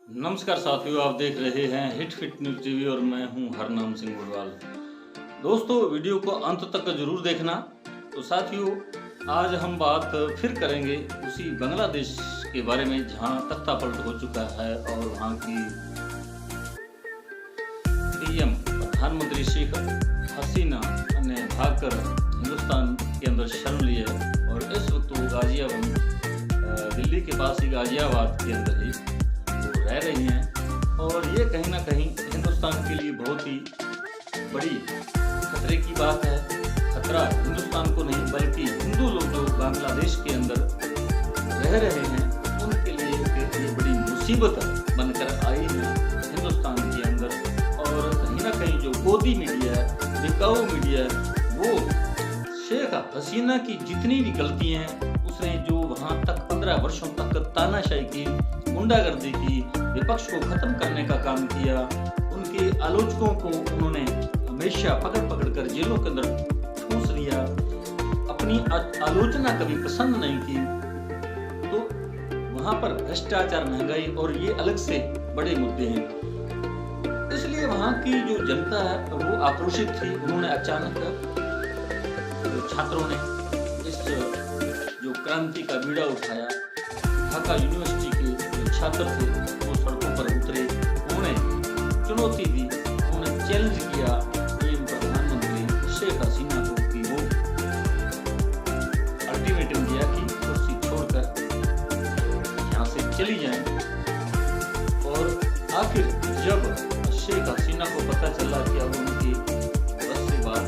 नमस्कार साथियों, आप देख रहे हैं हिट फिट न्यूज टीवी और मैं हूं हरनाम सिंह गुडवाल। दोस्तों, वीडियो को अंत तक जरूर देखना। तो साथियों, आज हम बात फिर करेंगे उसी बांग्लादेश के बारे में जहां तख्ता पलट हो चुका है और वहां की पीएम प्रधानमंत्री शेख हसीना ने भागकर हिंदुस्तान के अंदर शरण ली है और इस वक्त वो गाजियाबाद, दिल्ली के पास ही गाजियाबाद के अंदर ही रह रही हैं। और ये कहीं ना कहीं हिंदुस्तान के लिए बहुत ही बड़ी खतरे की बात है। खतरा हिंदुस्तान को नहीं बल्कि हिंदू लोग जो बांग्लादेश के अंदर रह रहे हैं उनके लिए ये बड़ी मुसीबत बनकर आई है हिंदुस्तान के अंदर। और कहीं ना कहीं जो गोदी मीडिया है, बिकाऊ मीडिया है, वो शेख हसीना की जितनी भी गलतियां हैं, उसने जो वहां तक 15 वर्षों तक तानाशाही की, गुंडागर्दी की, विपक्ष को खत्म करने का काम किया, उनके आलोचकों को उन्होंने हमेशा पकड़ पकड़ कर जेलों के अंदर ठूंस लिया, अपनी आलोचना कभी पसंद नहीं की। तो वहां पर भ्रष्टाचार, महंगाई और ये अलग से बड़े मुद्दे हैं। इसलिए वहां की जो जनता है वो आक्रोशित थी। उन्होंने अचानक छात्रों ने इस जो क्रांति का बीड़ा उठाया, ढाका यूनिवर्सिटी के जो छात्र थे वो सड़कों पर उतरे, उन्होंने चुनौती दी, उन्होंने चैलेंज किया पीएम प्रधानमंत्री शेख हसीना को कि वो अल्टीमेटम दिया कि कुर्सी छोड़कर यहाँ से चली जाएं। और आखिर जब शेख हसीना को पता चला कि अब उनकी बस से बात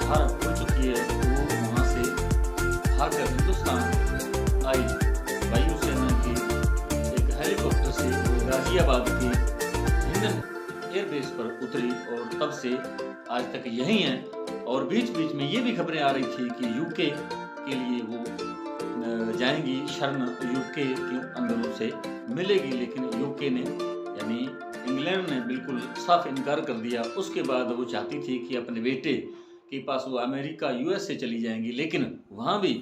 बाहर हो चुकी है, वो वहाँ से भागकर हिंदुस्तान आई। वायुसेना की एक हेलीकॉप्टर से गाजियाबाद की हिंडन एयरबेस पर उतरी और तब से आज तक यही हैं। और बीच बीच में ये भी खबरें आ रही थी कि यूके के लिए वो जाएंगी, शरण यूके के अंदर से मिलेगी, लेकिन यूके ने यानी इंग्लैंड ने बिल्कुल साफ इनकार कर दिया। उसके बाद वो चाहती थी कि अपने बेटे के पास वो अमेरिका, यूएस से चली जाएंगी, लेकिन वहाँ भी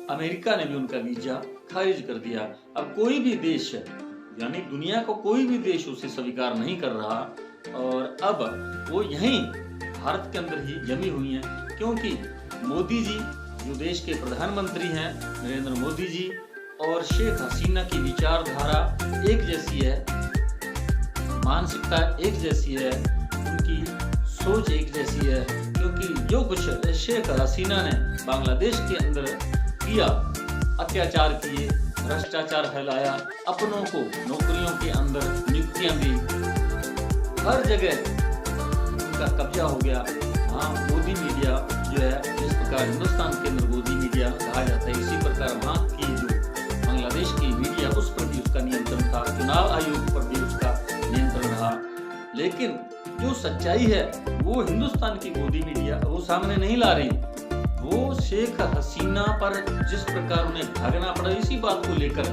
अमेरिका ने भी उनका वीजा खारिज कर दिया। अब कोई भी देश यानी दुनिया को कोई भी देश उसे स्वीकार नहीं कर रहा और अब वो यहीं भारत के अंदर ही जमी हुई हैं, क्योंकि मोदी जी जो देश के प्रधानमंत्री हैं, नरेंद्र मोदी जी, और शेख हसीना की विचारधारा एक जैसी है, मानसिकता एक जैसी है, उनकी सोच एक जैसी है। क्योंकि जो कुछ शेख हसीना ने बांग्लादेश के अंदर किया, अत्याचार किए, भ्रष्टाचार फैलाया, अपनों को नौकरियों के अंदर नियुक्तियां दी, हर जगह उनका कब्जा हो गया। हाँ, गोदी मीडिया जो है, जिस प्रकार हिंदुस्तान के अंदर गोदी मीडिया कहा जाता है, इसी प्रकार वहाँ की जो बांग्लादेश की मीडिया, उस पर भी उसका नियंत्रण था, चुनाव आयोग पर भी उसका नियंत्रण रहा। लेकिन जो सच्चाई है वो हिंदुस्तान की गोदी मीडिया वो सामने नहीं ला रही। वो शेख हसीना पर जिस प्रकार उन्हें भागना पड़ा, इसी बात को लेकर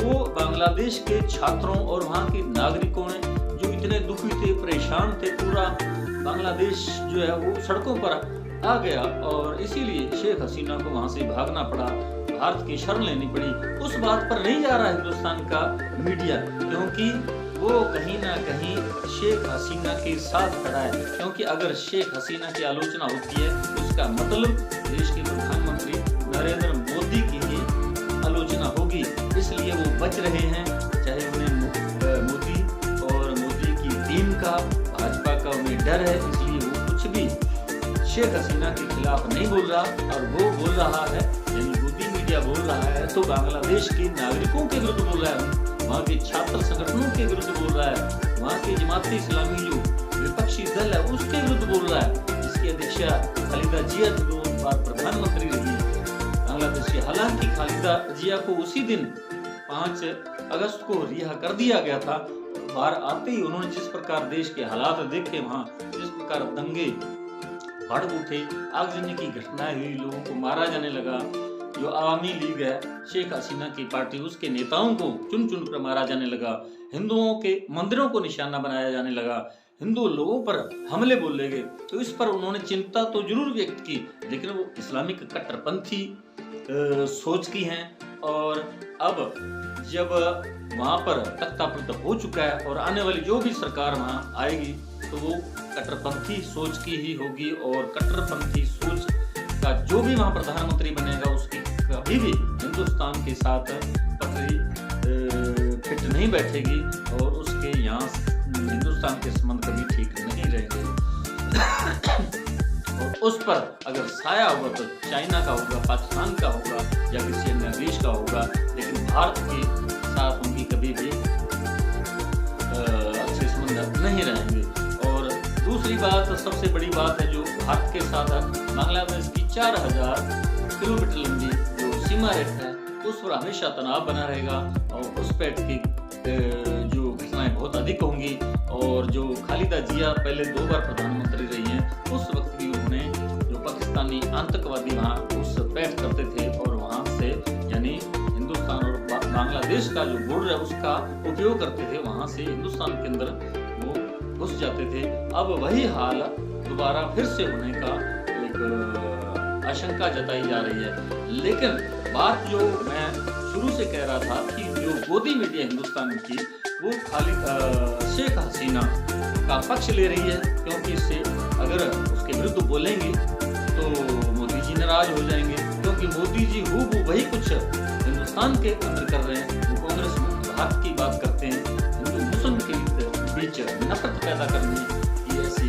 वो बांग्लादेश के छात्रों और वहाँ के नागरिकों ने जो इतने दुखी थे, परेशान थे, पूरा बांग्लादेश जो है वो सड़कों पर आ गया और इसीलिए शेख हसीना को वहाँ से भागना पड़ा, भारत की शरण लेनी पड़ी। उस बात पर नहीं जा रहा हिंदुस्तान का मीडिया, क्योंकि वो कहीं ना कहीं शेख हसीना के साथ खड़ा है। क्योंकि अगर शेख हसीना की आलोचना होती है तो उसका मतलब देश के प्रधानमंत्री नरेंद्र मोदी की ही आलोचना होगी। इसलिए वो बच रहे हैं, चाहे उन्हें मोदी और मोदी की टीम का, भाजपा का उन्हें डर है, इसलिए वो कुछ भी शेख हसीना के खिलाफ नहीं बोल रहा। और वो बोल रहा है, यानी गोदी मीडिया बोल रहा है, तो बांग्लादेश के नागरिकों के विरुद्ध बोल रहा है, वहाँ के छात्र संगठनों के विरुद्ध बोल रहा है, वहाँ के जमाती इस्लामी जो विपक्षी दल है उसके विरुद्ध बोल रहा है, जिसकी अध्यक्षा खालिदा जिया जो बार प्रधानमंत्री रही है बांग्लादेश की। हालांकि खालिदा जिया को उसी दिन 5 अगस्त को रिहा कर दिया गया था। बाहर आते ही उन्होंने जिस प्रकार देश के हालात देखे, वहाँ जिस प्रकार दंगे भड़क उठे, आगजनी की घटनाएं हुई, लोगों को मारा जाने लगा। जो आवामी लीग है, शेख हसीना की पार्टी, उसके नेताओं को चुन चुन कर मारा जाने लगा, हिंदुओं के मंदिरों को निशाना बनाया जाने लगा, हिंदू लोगों पर हमले बोले गए। तो इस पर उन्होंने चिंता तो जरूर व्यक्त की, लेकिन वो इस्लामिक कट्टरपंथी सोच की हैं और अब जब वहाँ पर तख्तापलट हो चुका है और आने वाली जो भी सरकार वहाँ आएगी तो वो कट्टरपंथी सोच की ही होगी, और कट्टरपंथी सोच का जो भी वहाँ प्रधानमंत्री बनेगा उसकी कभी भी हिंदुस्तान के साथ पटरी फिट नहीं बैठेगी और उसके यहाँ हिंदुस्तान के संबंध कभी ठीक नहीं रहेंगे। और उस पर अगर साया होगा तो चाइना का होगा, पाकिस्तान का होगा या किसी अन्य देश का होगा, लेकिन भारत के साथ उनकी कभी भी अच्छे संबंध नहीं रहेंगे। और दूसरी बात, सबसे बड़ी बात है जो भारत के साथ बांग्लादेश की 4000 किलोमीटर लंबी जो सीमा रेखा है उस पर हमेशा तनाव बना रहेगा और उस पर की जो घटनाएं बहुत अधिक होंगी। और जो खालिदा जिया पहले 2 बार प्रधानमंत्री रही हैं, उस वक्त भी उन्होंने जो पाकिस्तानी आतंकवादी वहाँ उस पैठ करते थे और वहाँ से यानी हिंदुस्तान और बांग्लादेश का जो बॉर्डर है उसका उपयोग करते थे, वहाँ से हिंदुस्तान के अंदर वो घुस जाते थे। अब वही हाल दोबारा फिर से होने का एक आशंका जताई जा रही है। लेकिन बात जो मैं शुरू से कह रहा था कि जो गोदी मीडिया हिंदुस्तान की वो खाली शेख हसीना का पक्ष ले रही है, क्योंकि इससे अगर उसके विरुद्ध बोलेंगे तो मोदी जी नाराज हो जाएंगे, क्योंकि मोदी जी हूबहू वही कुछ हिंदुस्तान के अंदर कर रहे हैं। वो कांग्रेस मुक्त भारत की बात करते हैं, हिंदू मुस्लिम के बीच नफरत पैदा करने की ऐसी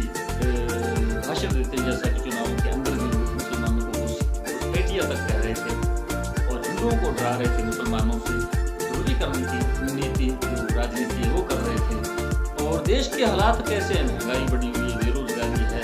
भाषण देते हैं, जैसा कि चुनावों के अंदर भी मुसलमानों को घुसपैठिया तक कह रहे थे और हिंदुओं को डरा रहे थे, मुसलमानों से ध्रुवीकरण की नीति जो राजनीति है वो कर रहे थे। और देश के हालात कैसे हैं, महंगाई बढ़ी हुई है, बेरोजगारी है,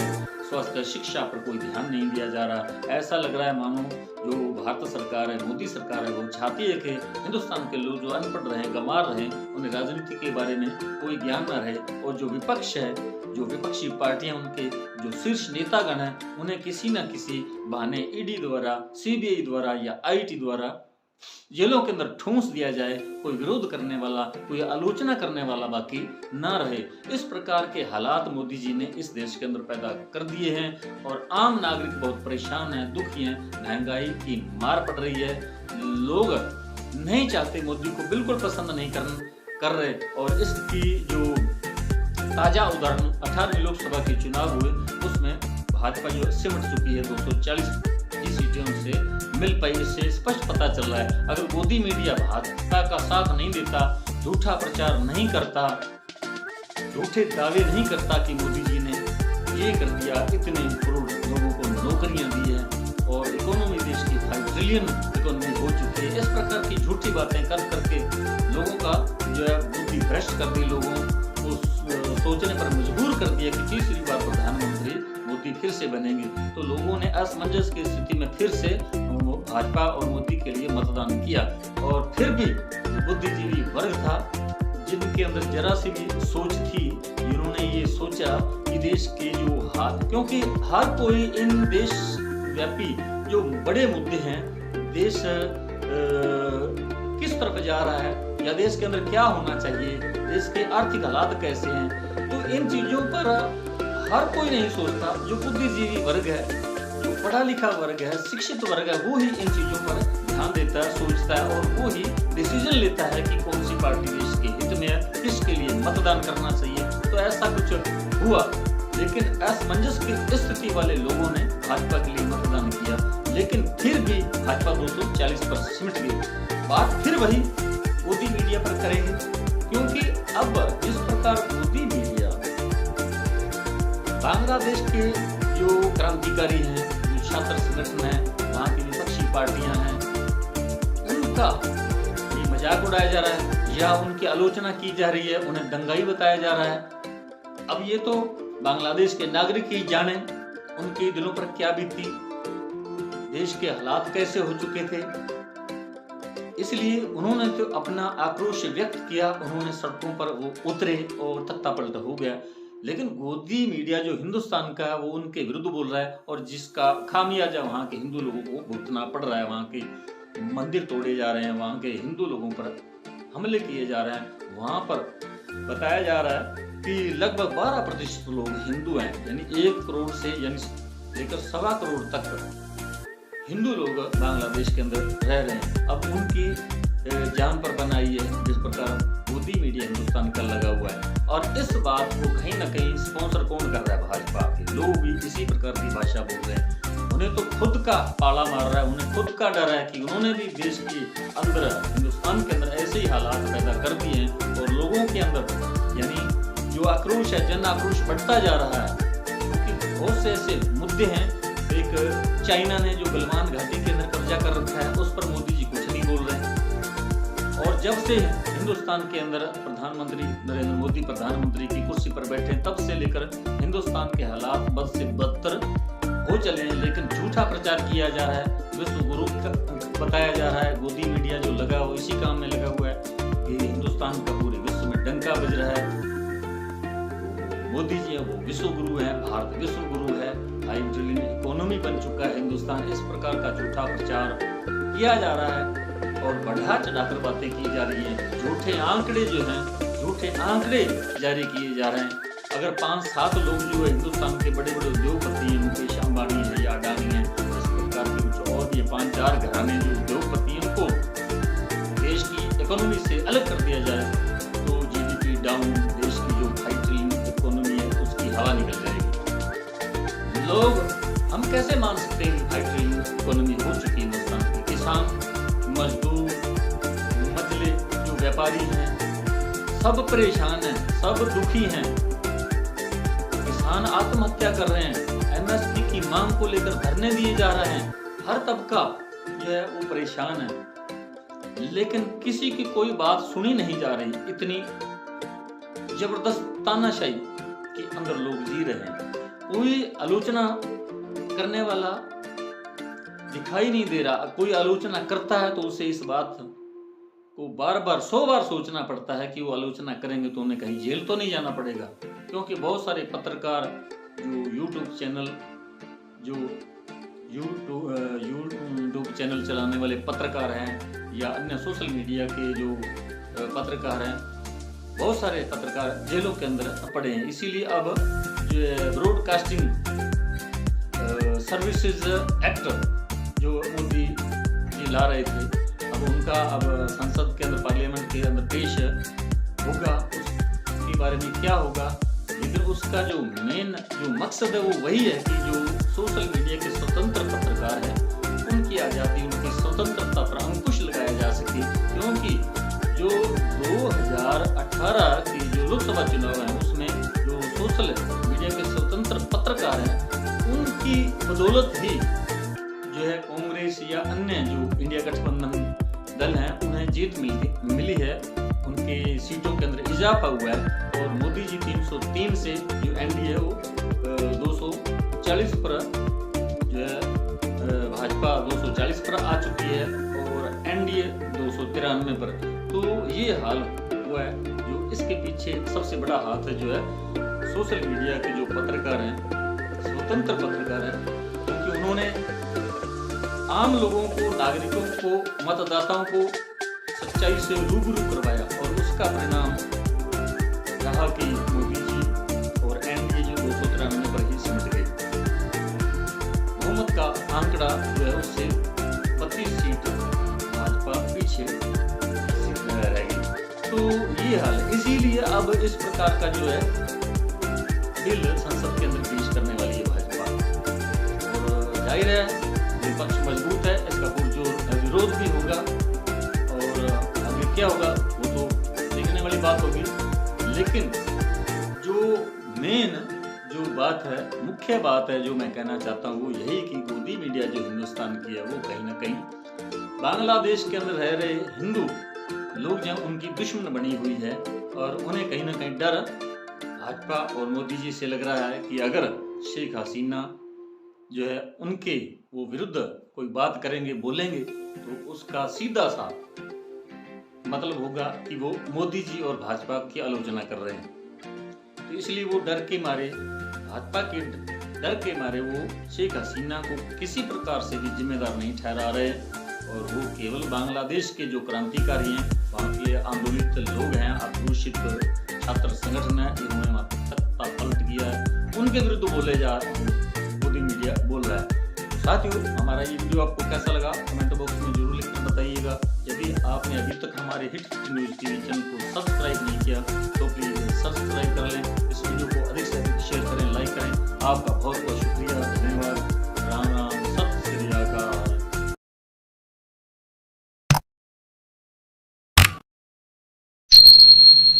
स्वास्थ्य शिक्षा पर कोई ध्यान नहीं दिया जा रहा। ऐसा लग रहा है मानो जो भारत सरकार है, मोदी सरकार है, वो चाहती है कि हिंदुस्तान के लोग जो अनपढ़ रहे, गंवार रहे, उन्हें राजनीति के बारे में कोई ज्ञान न रहे, और जो विपक्ष है, जो विपक्षी पार्टियां, उनके जो शीर्ष नेतागण हैं, उन्हें किसी न किसी बहाने ईडी द्वारा, सीबीआई द्वारा या आईटी द्वारा जेलों के अंदर ठूंस दिया जाए, कोई विरोध करने वाला, कोई आलोचना करने वाला बाकी ना रहे। इस प्रकार के हालात मोदी जी ने इस देश के अंदर पैदा कर दिए हैं और आम नागरिक बहुत परेशान है, दुखी है, महंगाई की मार पड़ रही है, लोग नहीं चाहते, मोदी को बिल्कुल पसंद नहीं कर रहे। और इसकी जो ताजा उदाहरण 18वीं लोकसभा के चुनाव हुए उसमें भाजपा जो सिमट चुकी है, 240 सीटें उनसे मिल पाई। इससे स्पष्ट पता चल रहा है अगर मोदी मीडिया भाजपा का साथ नहीं देता, झूठा प्रचार नहीं करता, झूठे दावे नहीं करता कि मोदी जी ने ये कर दिया, इतने करोड़ लोगों को नौकरियां दी है और इकोनॉमी देश की 5 ट्रिलियन इकोनॉमी हो चुकी है, इस प्रकार की झूठी बातें कर करके लोगों का जो है बुद्धि भ्रष्ट कर दी, लोगों को सोचने पर मजबूर कर दिया कि तीसरी बार प्रधानमंत्री मोदी फिर से बनेंगे, तो लोगों ने असमंजस की स्थिति में फिर से भाजपा और मोदी के लिए मतदान किया। और फिर भी बुद्धिजीवी वर्ग था जिनके अंदर जरा सी भी सोच थी, जिन्होंने ये सोचा कि देश के जो क्योंकि हर कोई इन देश व्यापी जो बड़े मुद्दे हैं, देश किस तरफ जा रहा है या देश के अंदर क्या होना चाहिए, देश के आर्थिक हालात कैसे हैं, तो इन चीजों पर हर कोई नहीं सोचता। जो बुद्धिजीवी वर्ग है, जो पढ़ा लिखा वर्ग है, शिक्षित वर्ग है, वो ही इन चीजों पर ध्यान देता है, सोचता है और वो ही डिसीजन लेता है कि कौन सी पार्टी देश के हित में है, किसके लिए मतदान करना चाहिए। तो ऐसा कुछ हुआ, लेकिन असमंजस की स्थिति वाले लोगों ने भाजपा के लिए मतदान किया, लेकिन फिर भी भाजपा 240 पर सिमट गई। बात फिर वही मोदी मीडिया पर करेंगे, क्योंकि अब जिस प्रकार मोदी मीडिया बांग्लादेश के जो क्रांतिकारी हैं, जो छात्र संगठन है, वहाँ की विपक्षी पार्टियां हैं, उनका ये मजाक उड़ाया जा रहा है या उनकी आलोचना की जा रही है, उन्हें दंगाई बताया जा रहा है। अब ये तो बांग्लादेश के नागरिक ही जाने उनके दिलों पर क्या बीती, देश के हालात कैसे हो चुके थे। इसलिए उन्होंने तो अपना आक्रोश व्यक्त किया, उन्होंने सड़कों पर वो उतरे और तख्तापलट हो गया। लेकिन गोदी मीडिया जो हिंदुस्तान का है वो उनके विरुद्ध बोल रहा है और जिसका खामियाजा वहाँ के हिंदू लोगों को भुगतना पड़ रहा है। वहाँ के मंदिर तोड़े जा रहे हैं, वहाँ के हिंदू लोगों पर हमले किए जा रहे हैं। वहाँ पर बताया जा रहा है कि लगभग 12% लोग हिंदू हैं, यानी 1 करोड़ से यानी लेकर 1.25 करोड़ तक हिंदू लोग बांग्लादेश के अंदर रह रहे हैं। अब उनकी जान पर बन आई है, जिस प्रकार मोदी मीडिया हिंदुस्तान का लगा हुआ है। और इस बात को कहीं ना कहीं स्पॉन्सर कौन कर रहा है? भाजपा के लोग भी इसी प्रकार की भाषा बोल रहे हैं। उन्हें तो खुद का पाला मार रहा है, उन्हें खुद का डर है कि उन्होंने भी देश के अंदर, हिंदुस्तान के अंदर ऐसे ही हालात पैदा कर दिए हैं और लोगों के अंदर यानी जो आक्रोश है, जन आक्रोश बढ़ता जा रहा है। क्योंकि बहुत से ऐसे मुद्दे हैं। एक चाइना ने जो गलवान घाटी के अंदर कब्जा कर रखा है, उस पर मोदी जी कुछ नहीं बोल रहे हैं। और जब से हिंदुस्तान के अंदर प्रधानमंत्री नरेंद्र मोदी प्रधानमंत्री की कुर्सी पर बैठे, तब से लेकर हिंदुस्तान के हालात बद से बदतर हो चले हैं। लेकिन झूठा प्रचार किया जा रहा है, विश्व गुरु बताया जा रहा है। मोदी मीडिया जो लगा हो इसी काम में लगा हुआ है कि हिंदुस्तान का पूरे विश्व में डंका बज रहा है। मोदी जी है वो विश्व गुरु है, भारत विश्व गुरु है, 5 ट्रिलियन इकोनॉमी बन चुका है हिंदुस्तान। इस प्रकार का झूठा प्रचार किया जा रहा है और बढ़ा चढ़ाकर बातें की जा रही हैं। झूठे आंकड़े जो हैं, झूठे आंकड़े जारी किए जा रहे हैं। अगर 5-7 लोग जो है हिंदुस्तान के बड़े बड़े उद्योगपति हैं, मुकेश अंबानी है या अडानी है, इस प्रकार के कुछ और भी 5-4 घराने जो उद्योगपति हैं, उनको देश की इकोनॉमी से अलग कर दिया जाए तो जीडीपी डाउन, देश की जो 5 ट्रिलियन इकोनॉमी है उसकी हवा निकल जाएगी। लोग हम कैसे मान सकते हैं 5 ट्रिलियन इकोनॉमी हो चुकी है हिंदुस्तान की? किसान, मजदूर, मजले जो व्यापारी हैं, सब परेशान हैं, सब दुखी हैं। किसान आत्महत्या कर रहे हैं, एमएसपी की मांग को लेकर धरने दिए जा रहे हैं। हर तबका जो है वो परेशान है, लेकिन किसी की कोई बात सुनी नहीं जा रही। इतनी जबरदस्त तानाशाही के अंदर लोग जी रहे हैं। कोई आलोचना करने वाला दिखाई नहीं दे रहा। कोई आलोचना करता है तो उसे इस बात को बार बार 100 बार सोचना पड़ता है कि वो आलोचना करेंगे तो उन्हें कहीं जेल तो नहीं जाना पड़ेगा। क्योंकि बहुत सारे पत्रकार जो यूट्यूब चैनल चलाने वाले पत्रकार हैं या अन्य सोशल मीडिया के जो पत्रकार हैं, बहुत सारे पत्रकार जेलों के अंदर पड़े हैं। इसीलिए अब जो ब्रॉडकास्टिंग सर्विसेज एक्ट जो मोदी जी ला रहे थे, अब उनका संसद के अंदर, पार्लियामेंट के अंदर पेश होगा। उसके बारे में क्या होगा, लेकिन उसका जो मेन जो मकसद है वो वही है कि जो सोशल मीडिया के स्वतंत्र पत्रकार हैं उनकी आज़ादी, उनकी स्वतंत्रता पर अंकुश लगाया जा सके। क्योंकि जो 2018 की जो लोकसभा चुनाव है उसमें जो सोशल मीडिया के स्वतंत्र पत्रकार हैं, उनकी बदौलत ही जो है कांग्रेस या अन्य जो इंडिया गठबंधन दल हैं उन्हें जीत मिली है। उनके सीटों के अंदर इजाफा हुआ है और मोदी जी 303 से जो एनडीए है वो 240 पर जो है भाजपा 240 पर आ चुकी है और एनडीए 293 पर। तो ये हाल हुआ है। जो इसके पीछे सबसे बड़ा हाथ है जो है सोशल मीडिया के जो पत्रकार हैं, स्वतंत्र पत्रकार हैं, क्योंकि उन्होंने आम लोगों को, नागरिकों को, मतदाताओं को सच्चाई से रूबरू करवाया और उसका परिणाम रहा कि मोदी जी और एनडीए जो 293 पर ही सिमट गए। बहुमत का आंकड़ा जो है उससे 32 सीट भाजपा पीछे रह गई। तो ये हाल है। इसीलिए अब इस प्रकार का जो है बिल संसद के अंदर पेश करने वाली है भाजपा, और जाहिर है विपक्ष मजबूत है, इसका पुरजोर विरोध भी होगा और आगे क्या होगा वो तो देखने वाली बात होगी। लेकिन जो मेन जो बात है, मुख्य बात है जो मैं कहना चाहता हूँ वो यही कि मोदी मीडिया जो हिंदुस्तान की है वो कहीं ना कहीं बांग्लादेश के अंदर रह रहे हिंदू लोग जो उनकी दुश्मन बनी हुई है और उन्हें कहीं ना कहीं डर भाजपा और मोदी जी से लग रहा है कि अगर शेख हसीना जो है उनके वो विरुद्ध कोई बात करेंगे, बोलेंगे, तो उसका सीधा सा मतलब होगा कि वो मोदी जी और भाजपा की आलोचना कर रहे हैं। तो इसलिए वो डर के मारे, भाजपा के डर के मारे वो शेख हसीना को किसी प्रकार से भी जिम्मेदार नहीं ठहरा रहे और वो केवल बांग्लादेश के जो क्रांतिकारी हैं, वहाँ के आंदोलित लोग हैं, आक्रोशित छात्र संगठन है, इन्होंने सत्ता पलट किया है, उनके विरुद्ध बोले जा मोदी मीडिया बोल रहा है। साथियों, हमारा ये वीडियो आपको कैसा लगा कमेंट बॉक्स में जरूर लिखकर बताइएगा। यदि आपने अभी तक हमारे हिट न्यूज़ टीवी चैनल को सब्सक्राइब नहीं किया तो प्लीज़ सब्सक्राइब कर लें। इस वीडियो को अधिक से अधिक शेयर करें, लाइक करें। आपका बहुत बहुत शुक्रिया, धन्यवाद। राम राम, सत श्री अकाल।